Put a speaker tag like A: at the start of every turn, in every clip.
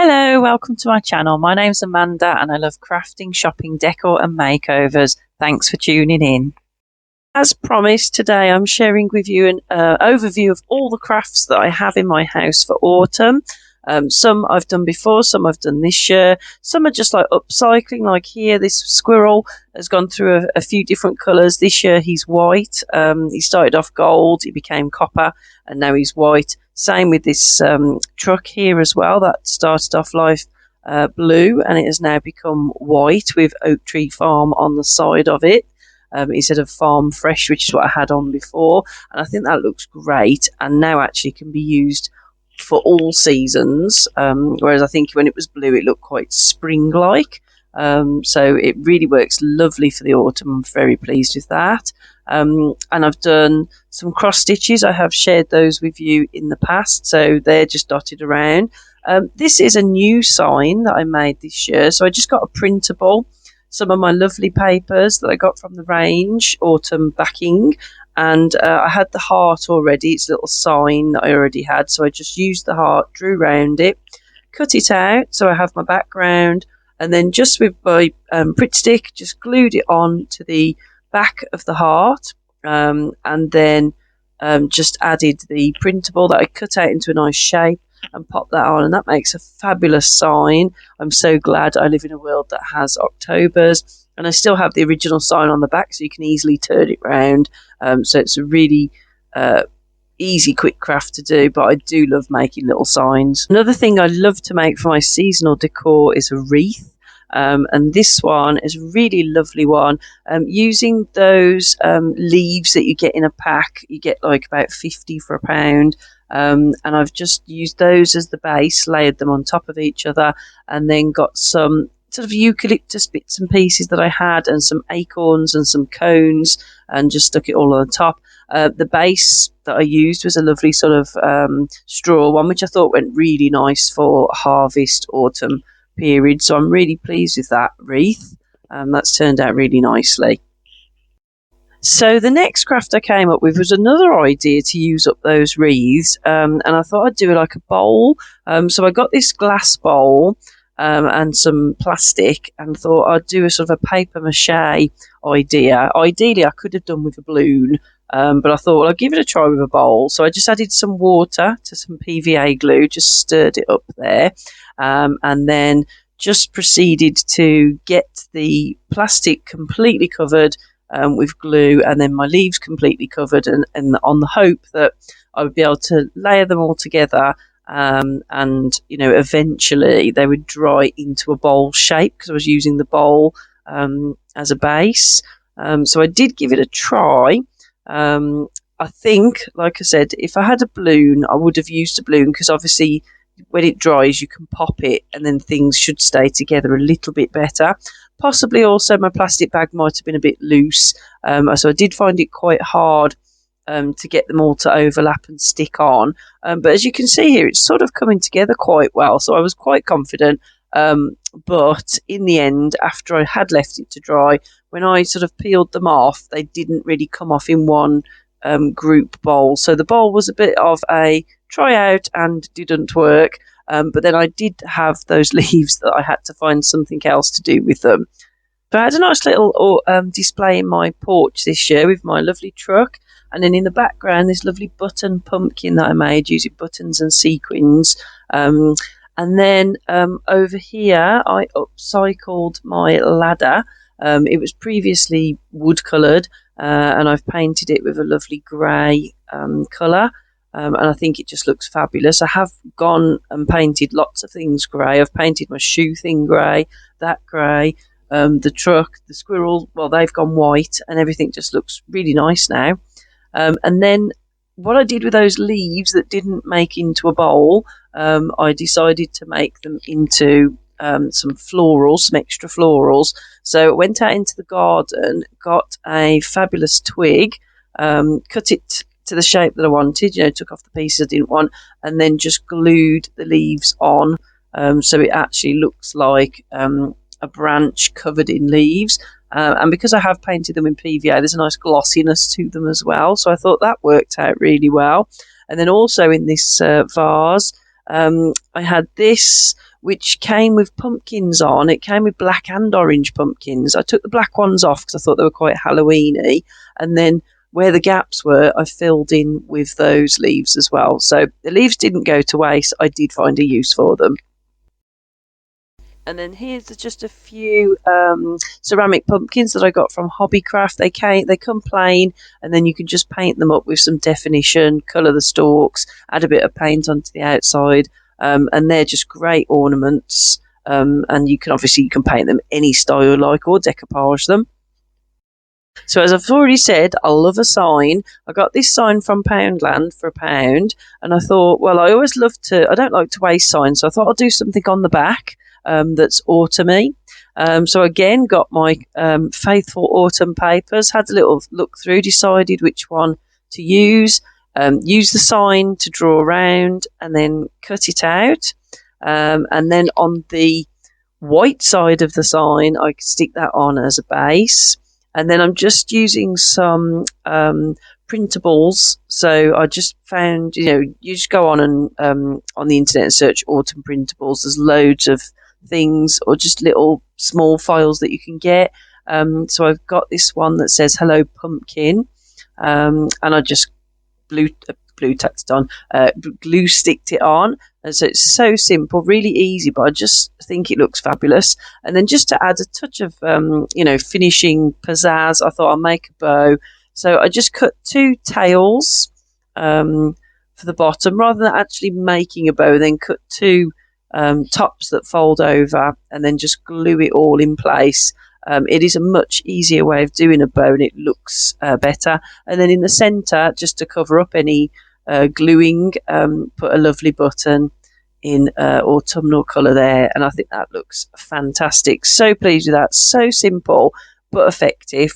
A: Hello, welcome to my channel. My name's Amanda and I love crafting, shopping, decor and makeovers. Thanks for tuning in. As promised, today I'm sharing with you an overview of all the crafts that I have in my house for autumn. Some I've done before, some I've done this year. Some are just like upcycling, like here this squirrel has gone through a few different colours. This year he's white. He started off gold, he became copper and now he's white. Same with this truck here as well, that started off life blue and it has now become white with Oak Tree Farm on the side of it. Instead of Farm Fresh, which is what I had on before, and I think that looks great and now actually can be used for all seasons, whereas I think when it was blue it looked quite spring-like, so it really works lovely for the autumn. I'm very pleased with that. And I've done some cross stitches. I have shared those with you in the past, so they're just dotted around. This is a new sign that I made this year, so I just got a printable, some of my lovely papers that I got from the range, autumn backing, and I had the heart already. It's a little sign that I already had, so I just used the heart, drew round it, cut it out so I have my background, and then just with my Pritt stick just glued it on to the back of the heart, and then just added the printable that I cut out into a nice shape and pop that on, and that makes a fabulous sign. I'm so glad I live in a world that has Octobers, and I still have the original sign on the back so you can easily turn it round. So it's a really easy, quick craft to do, but I do love making little signs. Another thing I love to make for my seasonal decor is a wreath. And this one is a really lovely one, using those leaves that you get in a pack. You get like about 50 for £1, and I've just used those as the base, layered them on top of each other, and then got some sort of eucalyptus bits and pieces that I had and some acorns and some cones and just stuck it all on the top. The base that I used was a lovely sort of straw one, which I thought went really nice for harvest autumn period, so I'm really pleased with that wreath. That's turned out really nicely. So the next craft I came up with was another idea to use up those wreaths, and I thought I'd do like a bowl. So I got this glass bowl and some plastic and thought I'd do a sort of a paper mache idea. Ideally I could have done with a balloon, but I thought, well, I'll give it a try with a bowl. So I just added some water to some PVA glue, just stirred it up there, and then just proceeded to get the plastic completely covered with glue, and then my leaves completely covered, and on the hope that I would be able to layer them all together, and you know, eventually they would dry into a bowl shape because I was using the bowl as a base. So I did give it a try. I think, like I said, if I had a balloon I would have used a balloon, because obviously when it dries you can pop it and then things should stay together a little bit better. Possibly also my plastic bag might have been a bit loose, so I did find it quite hard to get them all to overlap and stick on, but as you can see here it's sort of coming together quite well, so I was quite confident. But in the end, after I had left it to dry, when I sort of peeled them off, they didn't really come off in one group bowl, so the bowl was a bit of a try out and didn't work. But then I did have those leaves that I had to find something else to do with them. But I had a nice little display in my porch this year with my lovely truck, and then in the background this lovely button pumpkin that I made using buttons and sequins. And then over here I upcycled my ladder. It was previously wood coloured, and I've painted it with a lovely grey colour. And I think it just looks fabulous. I have gone and painted lots of things grey. I've painted my shoe thing grey, that grey, the truck, the squirrel, well, they've gone white, and everything just looks really nice now. And then what I did with those leaves that didn't make into a bowl, I decided to make them into some florals, some extra florals. So I went out into the garden, got a fabulous twig, cut it to the shape that I wanted, you know, took off the pieces I didn't want, and then just glued the leaves on, so it actually looks like a branch covered in leaves. And because I have painted them in PVA, there's a nice glossiness to them as well, so I thought that worked out really well. And then also in this vase, I had this, which came with pumpkins on. It came with black and orange pumpkins. I took the black ones off because I thought they were quite Halloweeny, and then where the gaps were, I filled in with those leaves as well. So the leaves didn't go to waste. I did find a use for them. And then here's just a few ceramic pumpkins that I got from Hobbycraft. They come plain, and then you can just paint them up with some definition, colour the stalks, add a bit of paint onto the outside, and they're just great ornaments. And you can paint them any style you like, or decoupage them. So as I've already said, I love a sign. I got this sign from Poundland for £1, and I thought, well, I don't like to waste signs, so I thought I'll do something on the back that's autumny. So again, got my faithful autumn papers, had a little look through, decided which one to use the sign to draw around, and then cut it out. And then on the white side of the sign, I could stick that on as a base. And then I'm just using some printables. So I just found, you just go on and on the internet and search autumn printables. There's loads of things, or just little small files that you can get. So I've got this one that says "Hello Pumpkin," and I just glue sticked it on. And so it's so simple, really easy, but I just think it looks fabulous. And then just to add a touch of finishing pizzazz, I thought I'll make a bow. So I just cut 2 tails for the bottom, rather than actually making a bow. Then cut 2 tops that fold over, and then just glue it all in place. It is a much easier way of doing a bow, and it looks better. And then in the centre, just to cover up any gluing, put a lovely button in autumnal colour there, and I think that looks fantastic. So pleased with that. So simple but effective.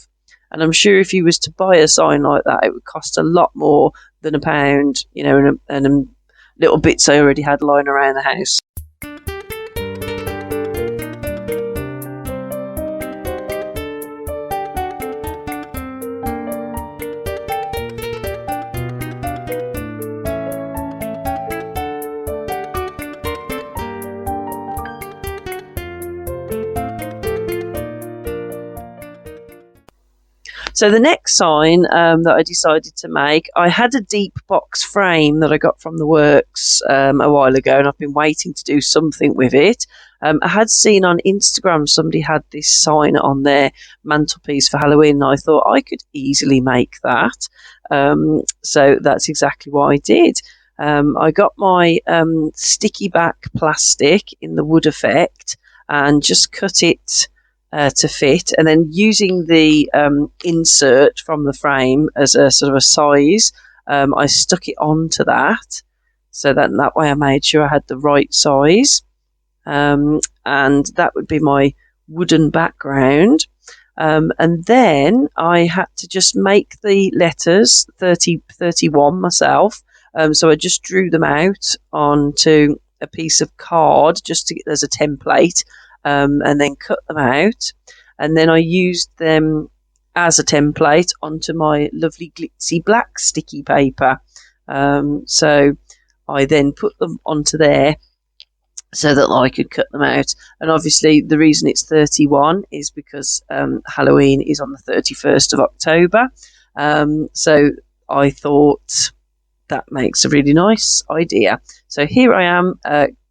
A: And I'm sure if you was to buy a sign like that, it would cost a lot more than £1, and little bits I already had lying around the house. So the next sign that I decided to make, I had a deep box frame that I got from the works a while ago, and I've been waiting to do something with it. I had seen on Instagram somebody had this sign on their mantelpiece for Halloween, and I thought I could easily make that. So that's exactly what I did. I got my sticky back plastic in the wood effect and just cut it to fit, and then using the insert from the frame as a sort of a size, I stuck it onto that, so that way I made sure I had the right size, and that would be my wooden background. And then I had to just make the letters 31 myself, so I just drew them out onto a piece of card just to get as a template. And then cut them out, and then I used them as a template onto my lovely glitzy black sticky paper. So I then put them onto there so that I could cut them out. And obviously the reason it's 31 is because Halloween is on the 31st of October. So I thought that makes a really nice idea. So here I am,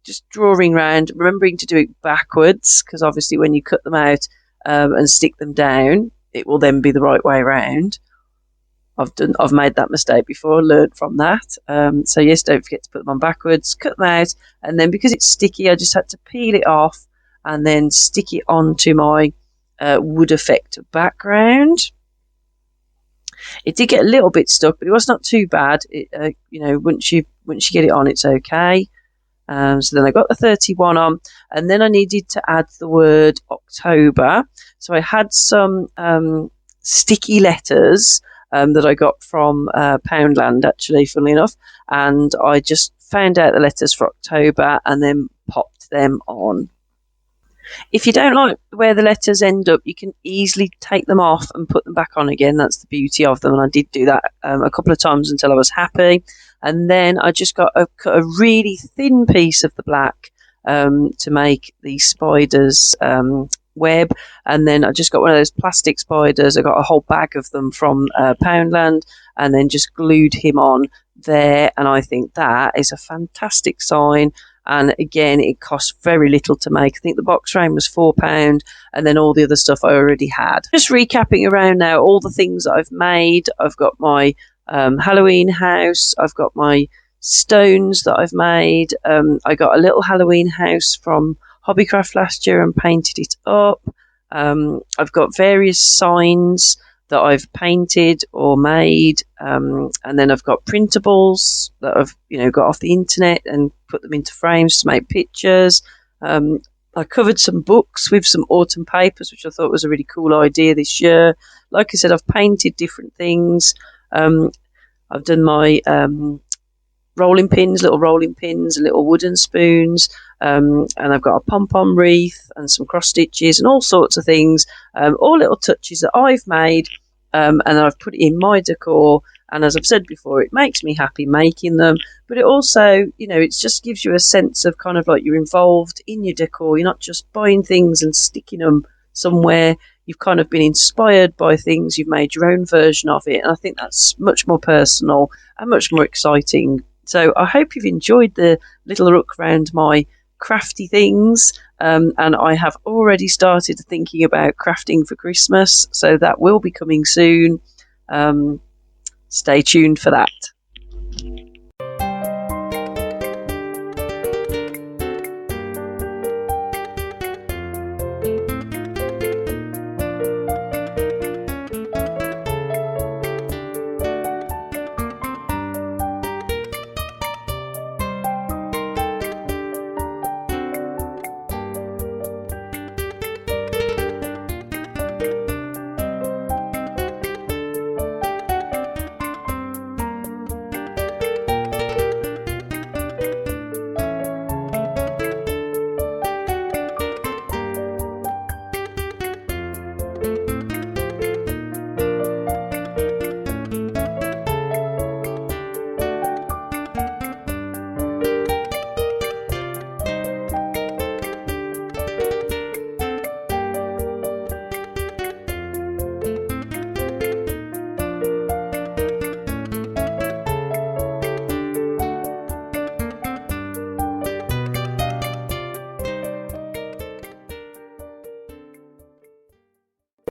A: just drawing around, remembering to do it backwards, because obviously when you cut them out and stick them down, it will then be the right way around. I've made that mistake before, learned from that. So yes, don't forget to put them on backwards, cut them out, and then because it's sticky, I just had to peel it off and then stick it onto my wood effect background. It did get a little bit stuck, but it was not too bad. Once you get it on, it's okay. So then I got the 31 on, and then I needed to add the word October. So I had some sticky letters that I got from Poundland, actually, funnily enough, and I just found out the letters for October and then popped them on. If you don't like where the letters end up, you can easily take them off and put them back on again. That's the beauty of them, and I did do that a couple of times until I was happy. And then I just cut a really thin piece of the black to make the spider's web. And then I just got one of those plastic spiders. I got a whole bag of them from Poundland, and then just glued him on there. And I think that is a fantastic sign. And again, it cost very little to make. I think the box frame was £4, and then all the other stuff I already had. Just recapping around now, all the things that I've made. I've got my Halloween house. I've got my stones that I've made. I got a little Halloween house from Hobbycraft last year and painted it up. I've got various signs that I've painted or made, and then I've got printables that I've got off the internet and put them into frames to make pictures. I covered some books with some autumn papers, which I thought was a really cool idea this year. Like I said, I've painted different things. I've done my rolling pins, little rolling pins, and little wooden spoons, and I've got a pom-pom wreath and some cross stitches and all sorts of things, all little touches that I've made, and I've put it in my decor. And as I've said before, it makes me happy making them, but it also, it just gives you a sense of kind of like you're involved in your decor. You're not just buying things and sticking them somewhere. You've kind of been inspired by things. You've made your own version of it. And I think that's much more personal and much more exciting. So I hope you've enjoyed the little look around my crafty things. And I have already started thinking about crafting for Christmas. So that will be coming soon. Stay tuned for that.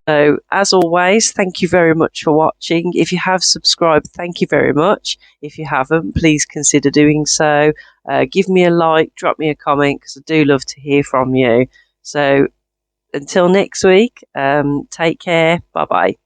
A: So, as always, thank you very much for watching. If you have subscribed, thank you very much. If you haven't, please consider doing so. Give me a like, drop me a comment, because I do love to hear from you. So, until next week, take care. Bye-bye.